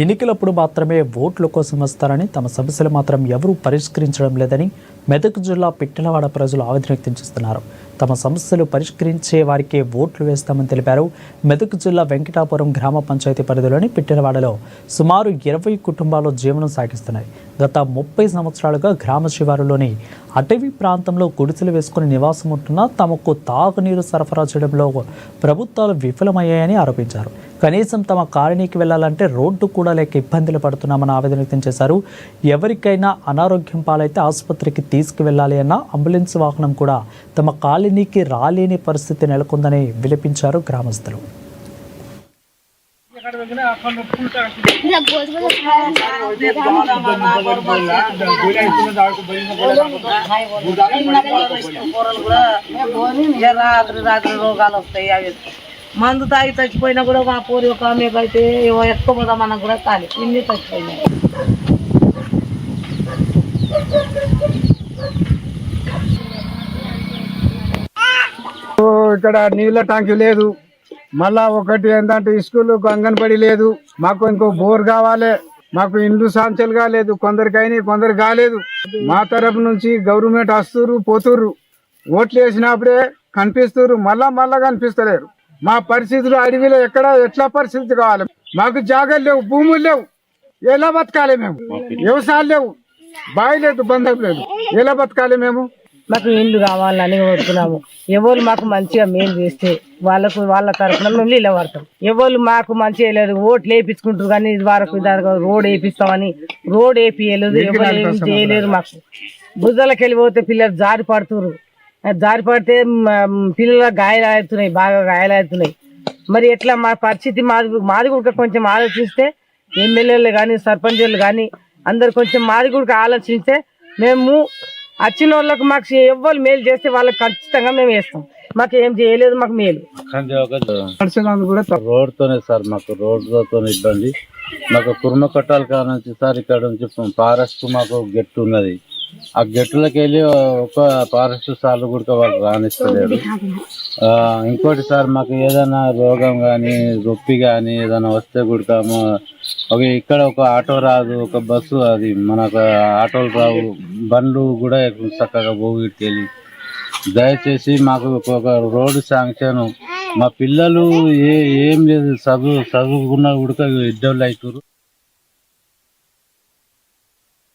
ఎన్నికలప్పుడు మాత్రమే ఓట్ల కోసం వస్తారని, తమ సమస్యలు మాత్రం ఎవరూ పరిష్కరించడం లేదని మెదక్ జిల్లా పిట్టలవాడ ప్రజలు ఆవేదన వ్యక్తం చేస్తున్నారు. తమ సమస్యలు పరిష్కరించే వారికే ఓట్లు వేస్తామని తెలిపారు. మెదక్ జిల్లా వెంకటాపురం గ్రామ పంచాయతీ పరిధిలోని పిట్టలవాడలో సుమారు 20 కుటుంబాలు జీవనం సాగిస్తున్నాయి. గత 30 సంవత్సరాలుగా గ్రామ శివారులోని అటవీ ప్రాంతంలో గుడిసెలు వేసుకుని నివాసం ఉంటున్నా తమకు తాగునీరు సరఫరా చేయడంలో ప్రభుత్వాలు విఫలమయ్యాయని ఆరోపించారు. కనీసం తమ కాలనీకి వెళ్లాలంటే రోడ్డు కూడా లేక ఇబ్బందులు పడుతున్నామని ఆవేదన వ్యక్తం చేశారు. ఎవరికైనా అనారోగ్యం పాలైతే ఆసుపత్రికి తీసుకువెళ్లాలి అన్న అంబులెన్స్ వాహనం కూడా తమ కాలనీకి రాలేని పరిస్థితి నెలకొందని విలపించారు గ్రామస్తులు. రోగాలు వస్తాయి. అవి మందు తాగి చచ్చిపోయినా కూడా మా పూరి ఒక ఆమెకైతే ఎక్కువ పోదామన్నా కూడా కాలి ఇన్ని చచ్చిపోయినాయి. ఇక్కడ నీళ్ళ ట్యాంక్ లేదు. మళ్ళా ఒకటి ఏంటంటే స్కూల్ అంగన్వాడీ లేదు. మాకు ఇంకో బోర్ కావాలి. మాకు ఇండ్లు సాంచలు కాలేదు. కొందరికి అయినాయి, కొందరు కాలేదు. మా తరపు నుంచి గవర్నమెంట్ వస్తురు పోతుర్రు. ఓట్లు వేసినప్పుడే కనిపిస్తున్నారు, మళ్ళా కనిపిస్తలేరు. మా పరిస్థితులు అడవిలో ఎట్లా పరిస్థితి కావాలి? మాకు జాగాలు లేవు, భూములు లేవు. ఎలా బతకాలి మేము? వ్యవసాయాలు లేవు, బావి లేదు, బంధం లేదు. ఎలా బతకాలి మేము? మాకు ఇల్లు కావాలని కోరుతున్నాము. ఎవరు మాకు మంచిగా మేలు చేస్తే వాళ్ళ తరఫున మేము నీళ్ళ పడతాం. ఎవరు మాకు మంచిగా లేదు, ఓట్లు వేయించుకుంటారు కానీ ఇది వరకు రోడ్ వేపిస్తామని రోడ్ వేపియలేదు. ఎవరు ఏమి చేయలేరు. మాకు బుద్ధలకి వెళ్ళిపోతే పిల్లలు జారి పడుతున్నారు. జారి పడితే పిల్లలకు గాయాలు అవుతున్నాయి, బాగా గాయాలు అవుతున్నాయి. మరి ఎట్లా మా పరిస్థితి మాది కూడా కొంచెం ఆలోచిస్తే ఎమ్మెల్యేలు కానీ సర్పంచులు కానీ అందరు కొంచెం మాది కూడా ఆలోచిస్తే మేము వచ్చిన వాళ్ళకు మాకు ఎవ్వరు మేలు చేస్తే వాళ్ళకి ఖచ్చితంగా మేము వేస్తాం. మాకు ఏం చేయలేదు, మాకు మేలు. రోడ్తోనే సార్, మాకు రోడ్లతో ఇబ్బంది. మాకు కుర్మ కట్టాలి కానుంచి సార్ ఇక్కడ నుంచి ఫారెస్ట్ మాకు గెట్టు ఉన్నది. ఆ గెట్టులకు వెళ్ళి ఒక ఫారెస్ట్ సార్లు కూడా వాళ్ళు రాణిస్తలేరు. ఇంకోటి సార్, మాకు ఏదైనా రోగం కానీ రొప్పి కానీ ఏదైనా వస్తే కూడా ఇక్కడ ఒక ఆటో రాదు, ఒక బస్సు అది మనకు ఆటోలు రావు, బండ్లు కూడా చక్కగా పోగిటికి వెళ్ళి. దయచేసి మాకు ఒక రోడ్డు శాంక్షన్. మా పిల్లలు ఏం లేదు, చదువుకున్న కూడా ఇద్దరు అవుతారు.